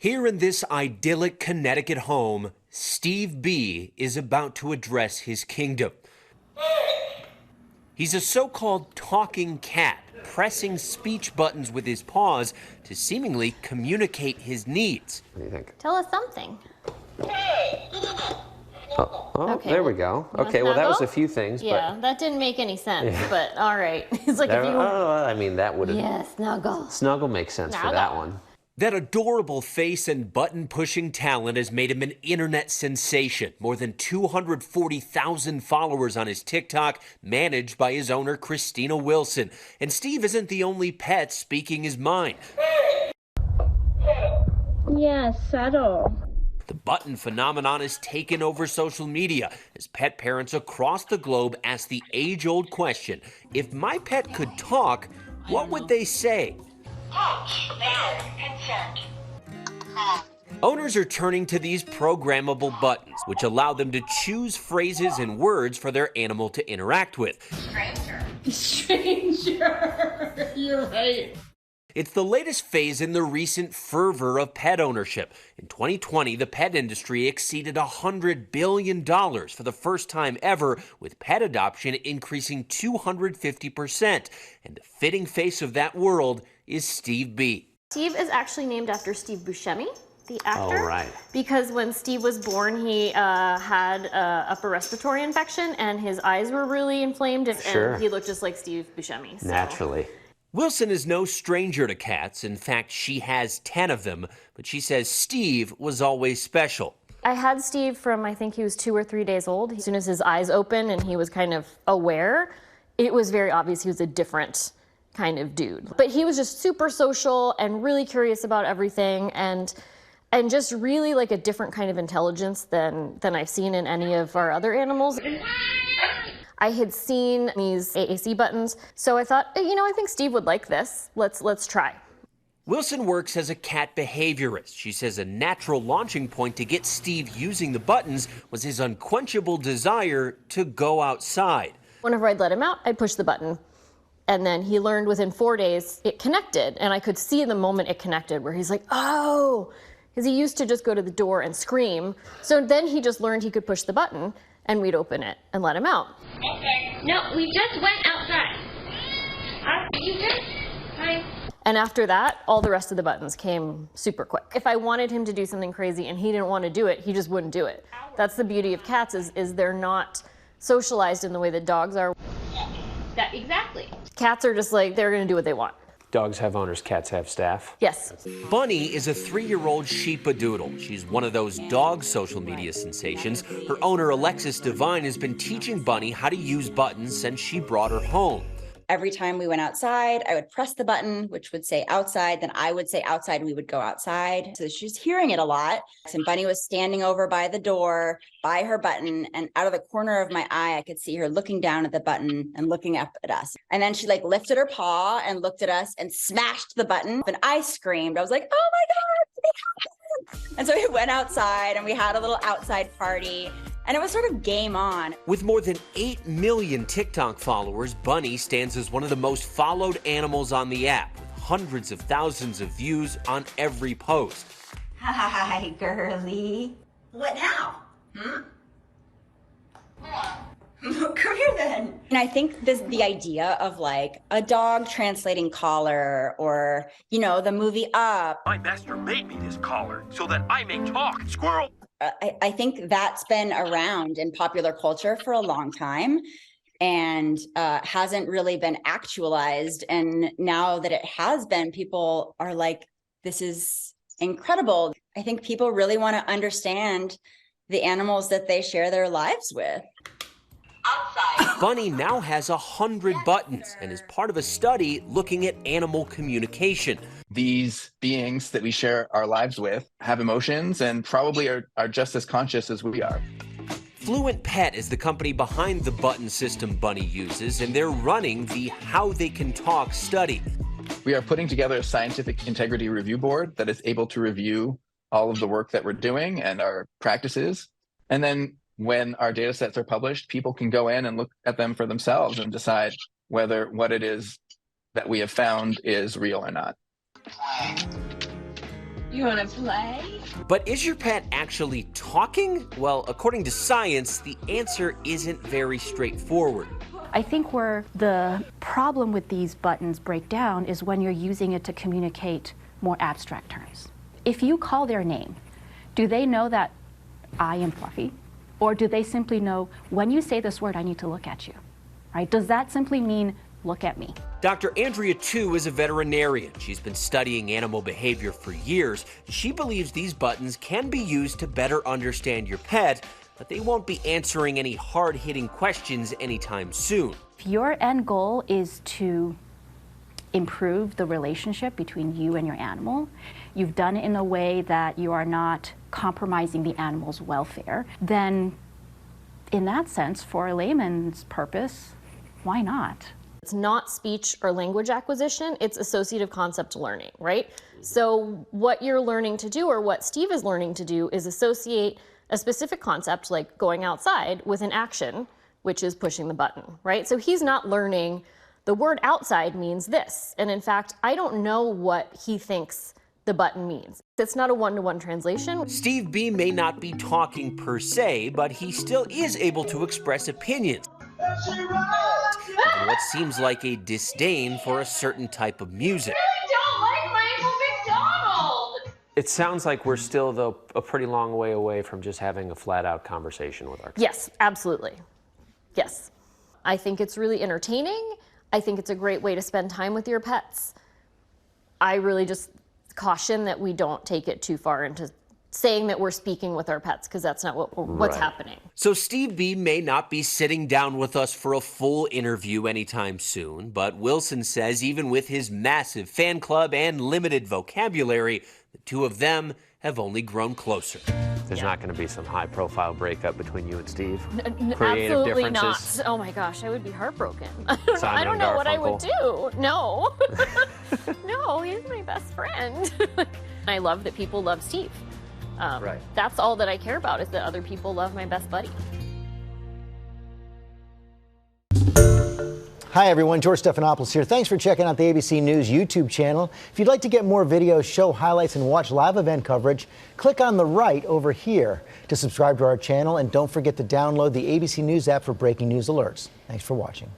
Here in this idyllic Connecticut home, Steve B is about to address his kingdom. He's a so-called talking cat, pressing speech buttons with his paws to seemingly communicate his needs. What do you think? Tell us something. Oh, Okay. there we go. Okay, well, that was a few things. Yeah, but that didn't make any sense, Yeah. but all right. It's like there, if you I mean, that would have... Yeah, snuggle. Snuggle makes sense for that one. That adorable face and button-pushing talent has made him an internet sensation. More than 240,000 followers on his TikTok, managed by his owner, Christina Wilson. And Steve isn't the only pet speaking his mind. Yeah, settle. The button phenomenon has taken over social media as pet parents across the globe ask the age-old question, if my pet could talk, what would they say? Owners are turning to these programmable buttons, which allow them to choose phrases and words for their animal to interact with. Stranger. You're right. It's the latest phase in the recent fervor of pet ownership. In 2020, the pet industry exceeded $100 billion for the first time ever, with pet adoption increasing 250%. And the fitting face of that world is Steve B. Steve is actually named after Steve Buscemi, the actor. Oh, right. Because when Steve was born, he had an upper respiratory infection, and his eyes were really inflamed, and he looked just like Steve Buscemi. So. Naturally. Wilson is no stranger to cats. In fact, she has 10 of them, but she says Steve was always special. I had Steve from, I think he was 2 or 3 days old. As soon as his eyes opened and he was kind of aware, it was very obvious he was a different kind of dude. But he was just super social and really curious about everything, and just really like a different kind of intelligence than I've seen in any of our other animals. I had seen these AAC buttons, so I thought, you know, I think Steve would like this. Let's try. Wilson works as a cat behaviorist. She says a natural launching point to get Steve using the buttons was his unquenchable desire to go outside. Whenever I'd let him out, I'd push the button. And then he learned within 4 days it connected, and I could see the moment it connected where he's like, oh, because he used to just go to the door and scream. So then he just learned he could push the button, and we'd open it and let him out. Okay. No, we just went outside. You just... Hi. And after that, all the rest of the buttons came super quick. If I wanted him to do something crazy and he didn't want to do it, he just wouldn't do it. That's the beauty of cats is they're not socialized in the way that dogs are. Exactly. Cats are just like, they're going to do what they want. Dogs have owners, cats have staff. Yes. Bunny is a 3-year-old sheepadoodle. She's one of those dog social media sensations. Her owner, Alexis Devine, has been teaching Bunny how to use buttons since she brought her home. Every time we went outside, I would press the button, which would say outside. Then I would say outside, and we would go outside. So she's hearing it a lot. And Bunny was standing over by the door, by her button. And out of the corner of my eye, I could see her looking down at the button and looking up at us. And then she like lifted her paw and looked at us and smashed the button. And I screamed. I was like, oh my God. And so we went outside and we had a little outside party. And it was sort of game on. With more than 8 million TikTok followers, Bunny stands as one of the most followed animals on the app, with hundreds of thousands of views on every post. Hi, girly. What now? Come here then. And I think the idea of like a dog translating collar, or, you know, the movie Up. My master made me this collar so that I may talk, squirrel. I think that's been around in popular culture for a long time and hasn't really been actualized. And now that it has been, people are like, this is incredible. I think people really want to understand the animals that they share their lives with. Outside. Bunny now has 100 buttons and is part of a study looking at animal communication. These beings that we share our lives with have emotions and probably are just as conscious as we are. Fluent Pet is the company behind the button system Bunny uses, and they're running the How They Can Talk study. We are putting together a scientific integrity review board that is able to review all of the work that we're doing and our practices. And then when our data sets are published, people can go in and look at them for themselves and decide whether what it is that we have found is real or not. You want to play? But is your pet actually talking? Well, according to science, the answer isn't very straightforward. I think where the problem with these buttons break down is when you're using it to communicate more abstract terms. If you call their name, do they know that I am Fluffy? Or do they simply know, when you say this word, I need to look at you? Right? Does that simply mean, look at me? Dr. Andrea Tu is a veterinarian. She's been studying animal behavior for years. She believes these buttons can be used to better understand your pet, but they won't be answering any hard-hitting questions anytime soon. If your end goal is to improve the relationship between you and your animal, you've done it in a way that you are not compromising the animal's welfare, then in that sense, for a layman's purpose, why not? It's not speech or language acquisition, it's associative concept learning, right? So what you're learning to do, or what Steve is learning to do, is associate a specific concept like going outside with an action, which is pushing the button, right? So he's not learning the word outside means this. And in fact, I don't know what he thinks the button means. It's not a one-to-one translation. Steve B may not be talking per se, but he still is able to express opinions. And what seems like a disdain for a certain type of music. I don't like Michael McDonald! It sounds like we're still, though, a pretty long way away from just having a flat-out conversation with our kids. Yes, absolutely. Yes. I think it's really entertaining. I think it's a great way to spend time with your pets. I really just caution that we don't take it too far into saying that we're speaking with our pets, because that's not what's happening. So Steve B may not be sitting down with us for a full interview anytime soon, but Wilson says even with his massive fan club and limited vocabulary, the two of them have only grown closer. There's not going to be some high-profile breakup between you and Steve. Creative Absolutely differences. Not. Oh my gosh, I would be heartbroken. I don't know what I would do. No. No, he's my best friend. I love that people love Steve. Right. That's all that I care about, is that other people love my best buddy. Hi everyone, George Stephanopoulos here. Thanks for checking out the ABC News YouTube channel. If you'd like to get more videos, show highlights, and watch live event coverage, click on the right over here to subscribe to our channel, and don't forget to download the ABC News app for breaking news alerts. Thanks for watching.